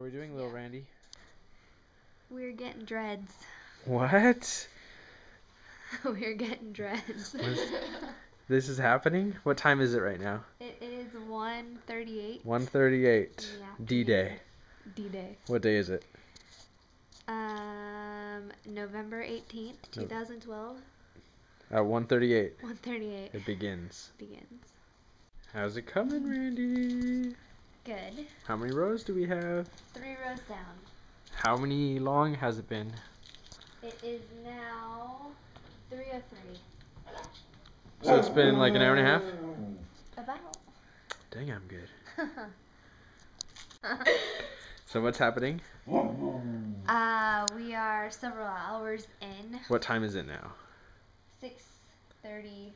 What are we doing, little Randy? We're getting dreads. What? We're getting dreads. This is happening? What time is it right now? It is 1:38. 1:38. Yeah. D-Day. D-Day. What day is it? November 18th, 2012. At 1:38. 1:38. It begins. Begins. How's it coming, Randy? Good. How many rows do we have? 3 rows down. How many long has it been? It is now 3:03. So it's been like an hour and a half? About. Dang, I'm good. So what's happening? We are several hours in. What time is it now? 6:36.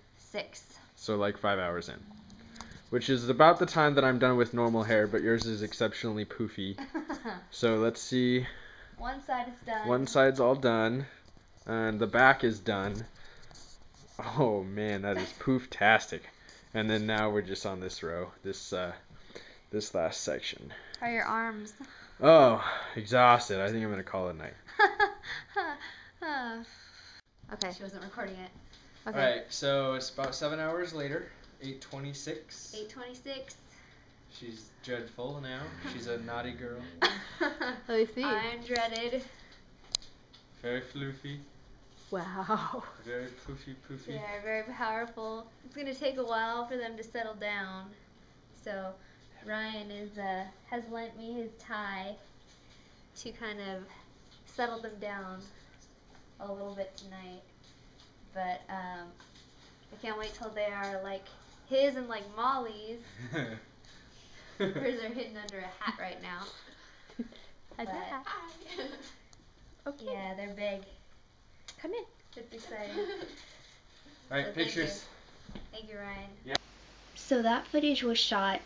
So like 5 hours in. Which is about the time that I'm done with normal hair, but yours is exceptionally poofy. So let's see. One side is done. One side's all done. And the back is done. Oh man, that is poof-tastic. And then now we're just on this row. This last section. How are your arms? Oh, exhausted. I think I'm gonna call it a night. Okay, she wasn't recording it. Okay. Alright, so it's about 7 hours later. 8:26. 8:26. She's dreadful now. She's a naughty girl. I see. I'm dreaded. Very floofy. Wow. Very poofy. They're very powerful. It's gonna take a while for them to settle down. So Ryan has lent me his tie to kind of settle them down a little bit tonight. But I can't wait till they are like his and like Molly's. Hers are hidden under a hat right now. Hi. Okay. Yeah, they're big. Come in. It's exciting. Alright, So pictures. Thank you, Ryan. Yeah. So that footage was shot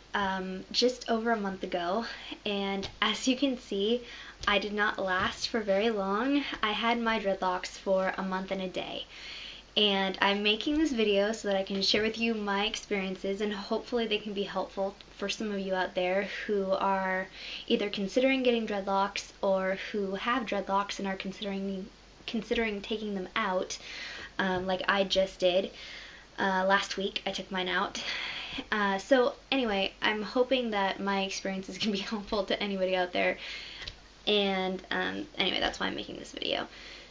just over a month ago, and as you can see, I did not last for very long. I had my dreadlocks for a month and a day. And I'm making this video so that I can share with you my experiences, and hopefully they can be helpful for some of you out there who are either considering getting dreadlocks or who have dreadlocks and are considering taking them out, like I just did. Last week I took mine out. So anyway, I'm hoping that my experiences can be helpful to anybody out there. And anyway, that's why I'm making this video.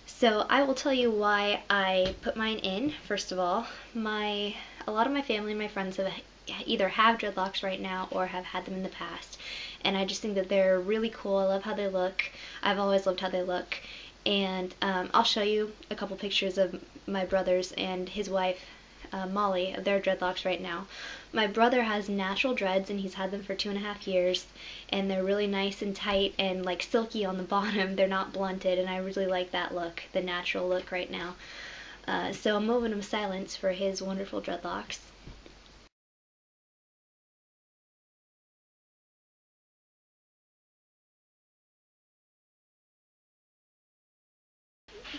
So I will tell you why I put mine in. First of all, a lot of my family and my friends either have dreadlocks right now or have had them in the past. And I just think that they're really cool. I love how they look. I've always loved how they look. And I'll show you a couple pictures of my brothers and his wife, Molly, of their dreadlocks right now. My brother has natural dreads, and he's had them for 2.5 years, and they're really nice and tight and like silky on the bottom. They're not blunted, and I really like that look, the natural look right now. So I'm moving him silence for his wonderful dreadlocks.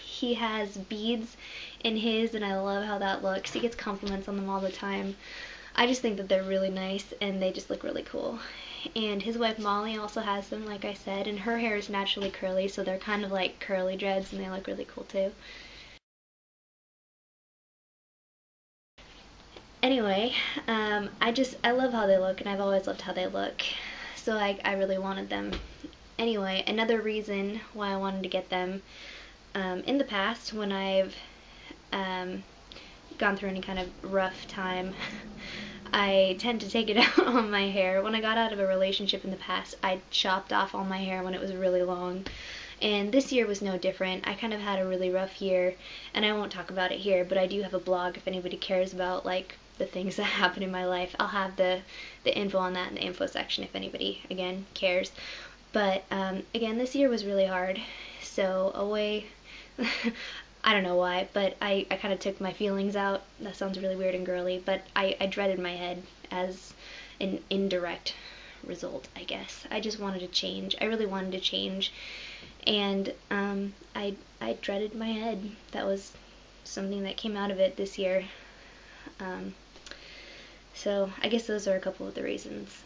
He has beads in his, and I love how that looks. He gets compliments on them all the time. I just think that they're really nice, and they just look really cool. And his wife Molly also has them, like I said, and her hair is naturally curly, so they're kind of like curly dreads, and they look really cool too. Anyway, I love how they look, and I've always loved how they look, so I really wanted them. Anyway, another reason why I wanted to get them, in the past, when I've gone through any kind of rough time, I tend to take it out on my hair. When I got out of a relationship in the past, I chopped off all my hair when it was really long. And this year was no different. I kind of had a really rough year, and I won't talk about it here, but I do have a blog if anybody cares about like the things that happen in my life. I'll have the info on that in the info section if anybody, again, cares. But again, this year was really hard. So away... I don't know why, but I kind of took my feelings out. That sounds really weird and girly, but I dreaded my head as an indirect result, I guess. I just wanted to change. I really wanted to change, and I dreaded my head. That was something that came out of it this year. So I guess those are a couple of the reasons.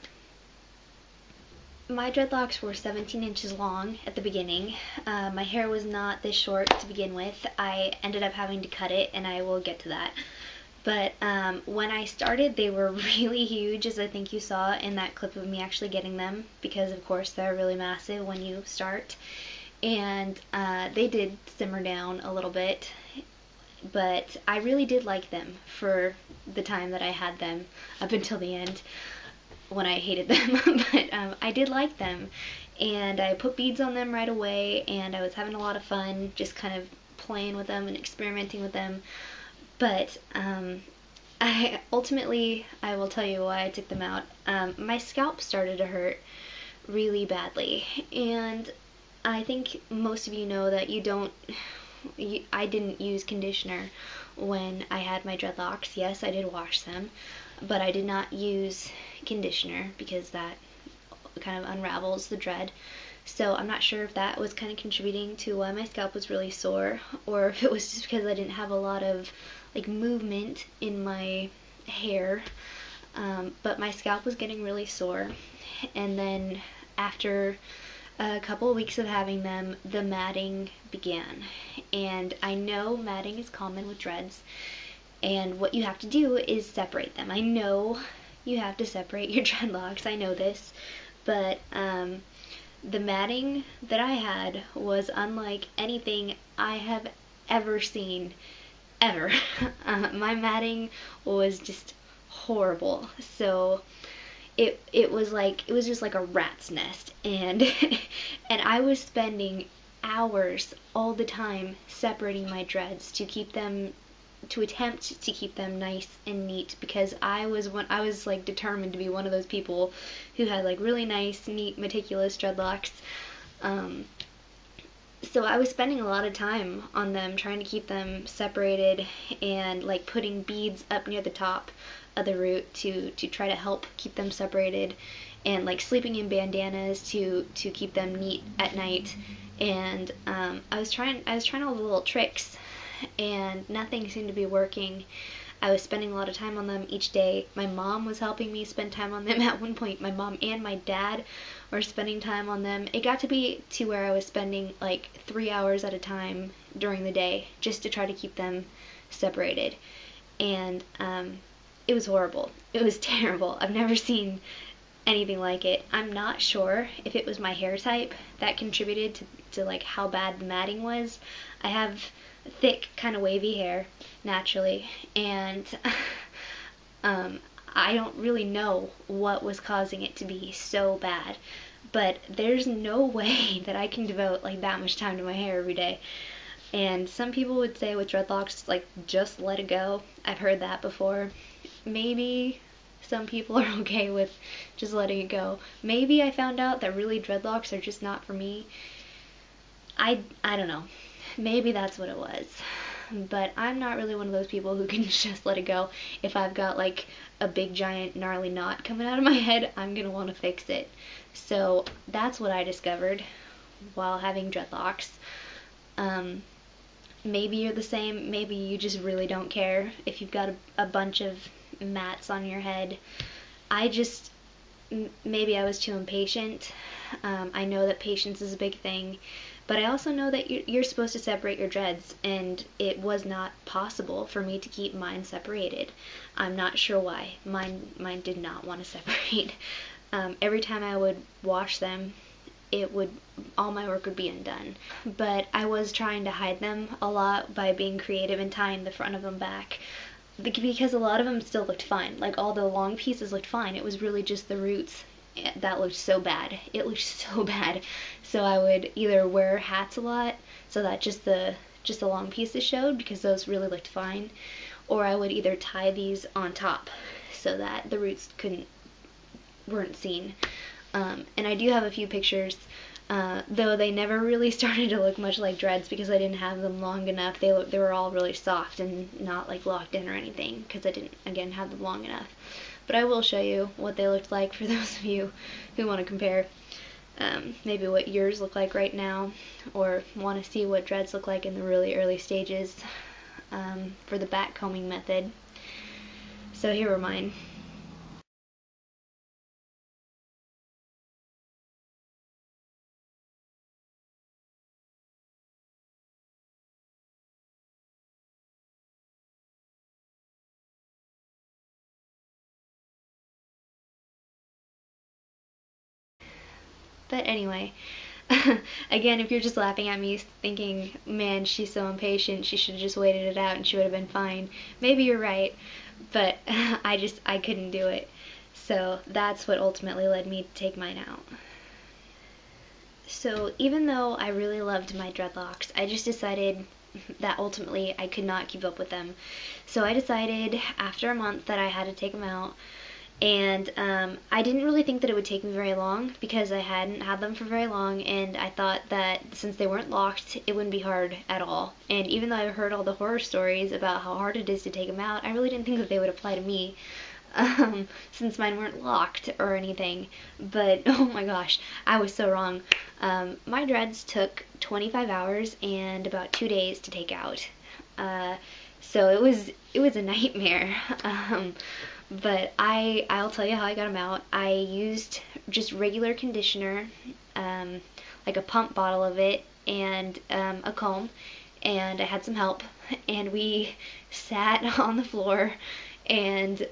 My dreadlocks were 17 inches long at the beginning. My hair was not this short to begin with. I ended up having to cut it, and I will get to that. But when I started, they were really huge, as I think you saw in that clip of me actually getting them, because of course they're really massive when you start. And they did simmer down a little bit, but I really did like them for the time that I had them up until the end, when I hated them. But I did like them, and I put beads on them right away, and I was having a lot of fun just kind of playing with them and experimenting with them. But I will tell you why I took them out. My scalp started to hurt really badly, and I think most of you know that I didn't use conditioner when I had my dreadlocks. Yes, I did wash them, but I did not use conditioner because that kind of unravels the dread. So I'm not sure if that was kind of contributing to why my scalp was really sore, or if it was just because I didn't have a lot of like movement in my hair. But my scalp was getting really sore, and then after a couple of weeks of having them, the matting began. And I know matting is common with dreads, and what you have to do is separate them. I know you have to separate your dreadlocks, I know this, but the matting that I had was unlike anything I have ever seen, ever. My matting was just horrible. So it was just like a rat's nest, and and I was spending hours all the time separating my dreads to attempt to keep them nice and neat, because I was like determined to be one of those people who had like really nice, neat, meticulous dreadlocks. So I was spending a lot of time on them, trying to keep them separated, and like putting beads up near the top of the root to try to help keep them separated, and like sleeping in bandanas to keep them neat at night. And I was trying all the little tricks, and nothing seemed to be working. I was spending a lot of time on them each day. My mom was helping me spend time on them. At one point, my mom and my dad were spending time on them. It got to be to where I was spending like 3 hours at a time during the day just to try to keep them separated. And it was horrible. It was terrible. I've never seen anything like it. I'm not sure if it was my hair type that contributed to like how bad the matting was. I have thick, kind of wavy hair naturally, and I don't really know what was causing it to be so bad, but there's no way that I can devote like that much time to my hair every day. And some people would say with dreadlocks, like, just let it go. I've heard that before. Maybe some people are okay with just letting it go. Maybe I found out that really dreadlocks are just not for me. I don't know. Maybe that's what it was. But I'm not really one of those people who can just let it go. If I've got like a big giant gnarly knot coming out of my head, I'm gonna want to fix it. So that's what I discovered while having dreadlocks. Maybe you're the same. Maybe you just really don't care if you've got a bunch of mats on your head. Maybe I was too impatient. I know that patience is a big thing, but I also know that you're supposed to separate your dreads, and it was not possible for me to keep mine separated. I'm not sure why. Mine did not want to separate. Every time I would wash them, all my work would be undone. But I was trying to hide them a lot by being creative and tying the front of them back, because a lot of them still looked fine. Like, all the long pieces looked fine. It was really just the roots that looked so bad. It looked so bad. So I would either wear hats a lot so that just the long pieces showed, because those really looked fine, or I would either tie these on top so that the roots weren't seen. And I do have a few pictures, though they never really started to look much like dreads because I didn't have them long enough. They were all really soft and not like locked in or anything, because I didn't, again, have them long enough. But I will show you what they looked like for those of you who want to compare. Maybe what yours look like right now, or want to see what dreads look like in the really early stages, for the back combing method. So here are mine. But anyway, again, if you're just laughing at me thinking, man, she's so impatient, she should have just waited it out and she would have been fine, maybe you're right, but I couldn't do it. So that's what ultimately led me to take mine out. So even though I really loved my dreadlocks, I just decided that ultimately I could not keep up with them. So I decided after a month that I had to take them out. And I didn't really think that it would take me very long because I hadn't had them for very long, and I thought that since they weren't locked, it wouldn't be hard at all. And even though I heard all the horror stories about how hard it is to take them out, I really didn't think that they would apply to me, since mine weren't locked or anything. But oh my gosh, I was so wrong. My dreads took 25 hours and about 2 days to take out. So it was a nightmare. But I'll tell you how I got them out. I used just regular conditioner, like a pump bottle of it, and a comb, and I had some help, and we sat on the floor and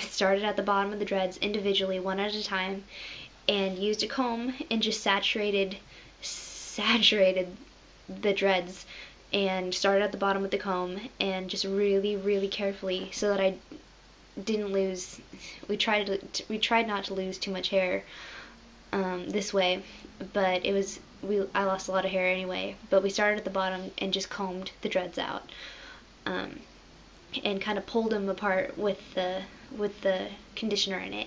started at the bottom of the dreads individually, one at a time, and used a comb and just saturated the dreads, and started at the bottom with the comb, and just really, really carefully, so that I didn't lose. We tried not to lose too much hair this way, but I lost a lot of hair anyway. But we started at the bottom and just combed the dreads out, and kind of pulled them apart with the conditioner in it.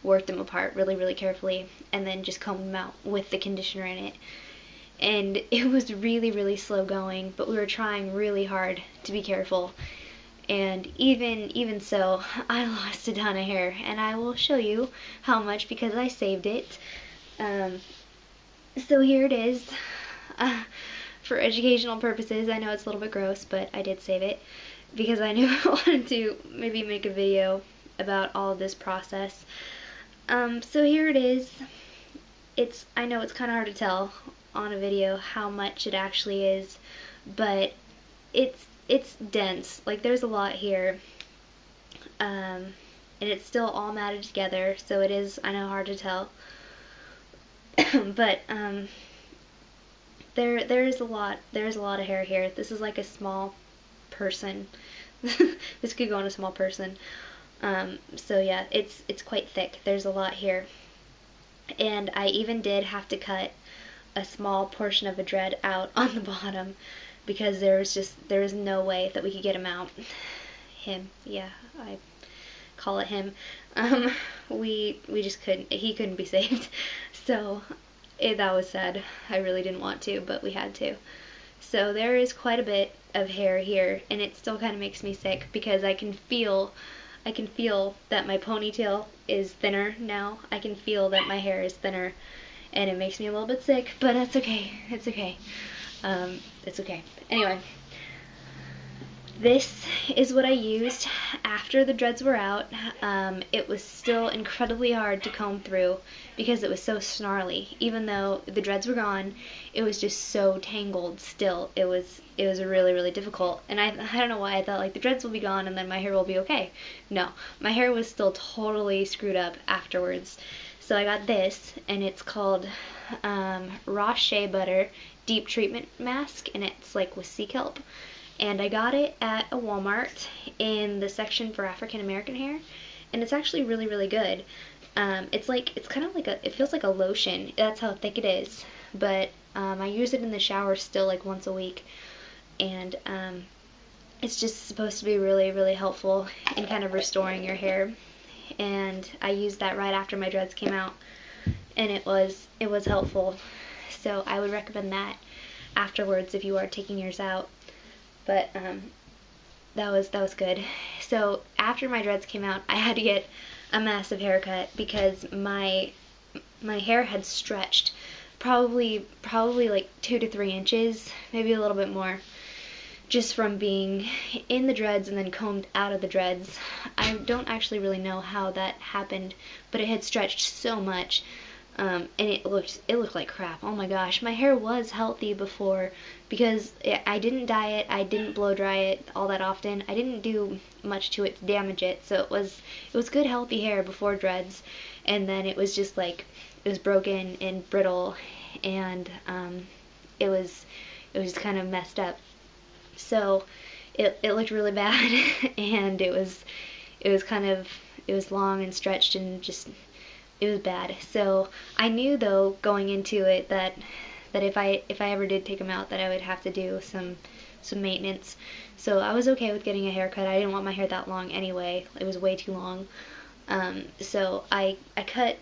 Worked them apart really, really carefully, and then just combed them out with the conditioner in it. And it was really, really slow going, but we were trying really hard to be careful. And even so, I lost a ton of hair, and I will show you how much because I saved it. So here it is. For educational purposes, I know it's a little bit gross, but I did save it because I knew I wanted to maybe make a video about all of this process. So here it is. I know it's kind of hard to tell on a video how much it actually is, but it's dense. Like, there's a lot here, and it's still all matted together, so it is, I know, hard to tell. But there's a lot of hair here. This is like a small person. This could go on a small person. So yeah, it's quite thick. There's a lot here, and I even did have to cut a small portion of a dread out on the bottom, because there was no way that we could get him out. Him, yeah, I call it him. We just couldn't. He couldn't be saved. So that was sad. I really didn't want to, but we had to. So there is quite a bit of hair here, and it still kind of makes me sick because I can feel that my ponytail is thinner now. I can feel that my hair is thinner, and it makes me a little bit sick, but that's okay. It's okay. It's okay. Anyway, this is what I used after the dreads were out. It was still incredibly hard to comb through because it was so snarly. Even though the dreads were gone, it was just so tangled still. It was really, really difficult. And I don't know why I thought, like, the dreads will be gone and then my hair will be okay. No, my hair was still totally screwed up afterwards. So I got this, and it's called Raw Shea Butter Deep Treatment Mask, and it's like with sea kelp. And I got it at a Walmart in the section for African American hair, and it's actually really, really good. It's kind of like it feels like a lotion. That's how thick it is. But I use it in the shower still, like, once a week, and it's just supposed to be really, really helpful in kind of restoring your hair. And I used that right after my dreads came out, and it was helpful. So I would recommend that afterwards if you are taking yours out. But that was good. So after my dreads came out, I had to get a massive haircut because my hair had stretched probably like 2 to 3 inches, maybe a little bit more, just from being in the dreads and then combed out of the dreads. I don't actually really know how that happened, but it had stretched so much, and it looked like crap. Oh my gosh, my hair was healthy before because I didn't dye it, I didn't blow dry it all that often, I didn't do much to it to damage it, so it was good healthy hair before dreads, and then it was just like broken and brittle, and it was kind of messed up. So it looked really bad, and it was long and stretched, and just, it was bad. So I knew, though, going into it, that if I ever did take them out, that I would have to do some maintenance. So I was okay with getting a haircut. I didn't want my hair that long anyway. It was way too long. So I cut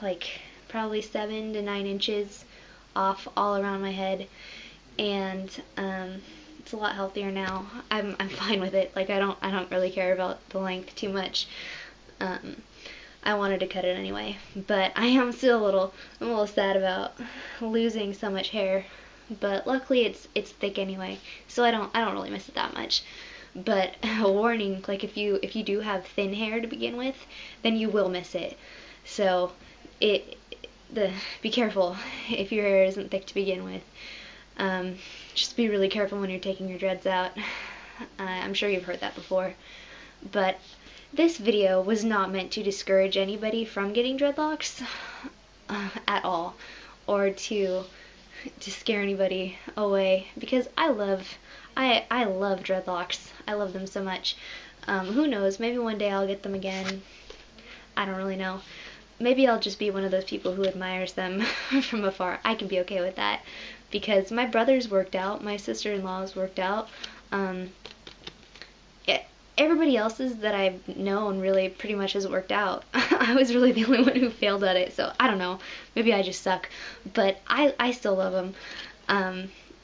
like probably 7 to 9 inches off all around my head, and it's a lot healthier now. I'm fine with it. Like, I don't really care about the length too much. I wanted to cut it anyway, but I am still I'm a little sad about losing so much hair. But luckily it's thick anyway, so I don't really miss it that much. But a warning, like, if you do have thin hair to begin with, then you will miss it. So be careful if your hair isn't thick to begin with. Just be really careful when you're taking your dreads out. I'm sure you've heard that before. But this video was not meant to discourage anybody from getting dreadlocks at all, or to scare anybody away, because I love dreadlocks. I love them so much. Who knows, maybe one day I'll get them again. I don't really know. Maybe I'll just be one of those people who admires them from afar. I can be okay with that, because my brother's worked out, my sister-in-law's worked out. Everybody else's that I've known really pretty much has worked out. I was really the only one who failed at it, so I don't know. Maybe I just suck. But I still love them.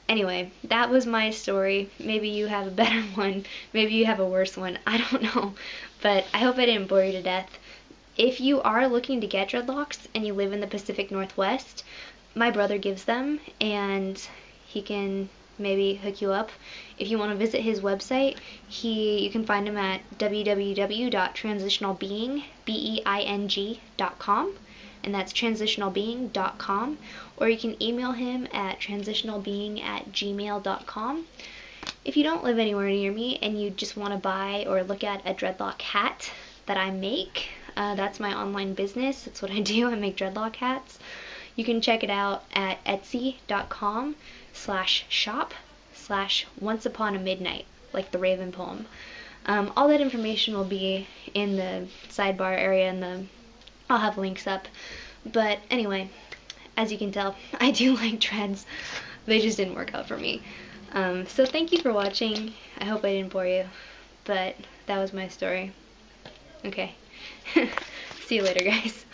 Anyway, that was my story. Maybe you have a better one. Maybe you have a worse one. I don't know. But I hope I didn't bore you to death. If you are looking to get dreadlocks and you live in the Pacific Northwest, my brother gives them, and he can maybe hook you up. If you want to visit his website, you can find him at www.transitionalbeing.com, and that's transitionalbeing.com, or you can email him at transitionalbeing@gmail.com. If you don't live anywhere near me and you just want to buy or look at a dreadlock hat that I make, that's my online business. That's what I do. I make dreadlock hats. You can check it out at etsy.com/shop/onceuponamidnight, like the Raven poem. All that information will be in the sidebar area, and I'll have links up. But anyway, as you can tell, I do like dreads. They just didn't work out for me. So thank you for watching. I hope I didn't bore you, but that was my story. Okay. See you later, guys.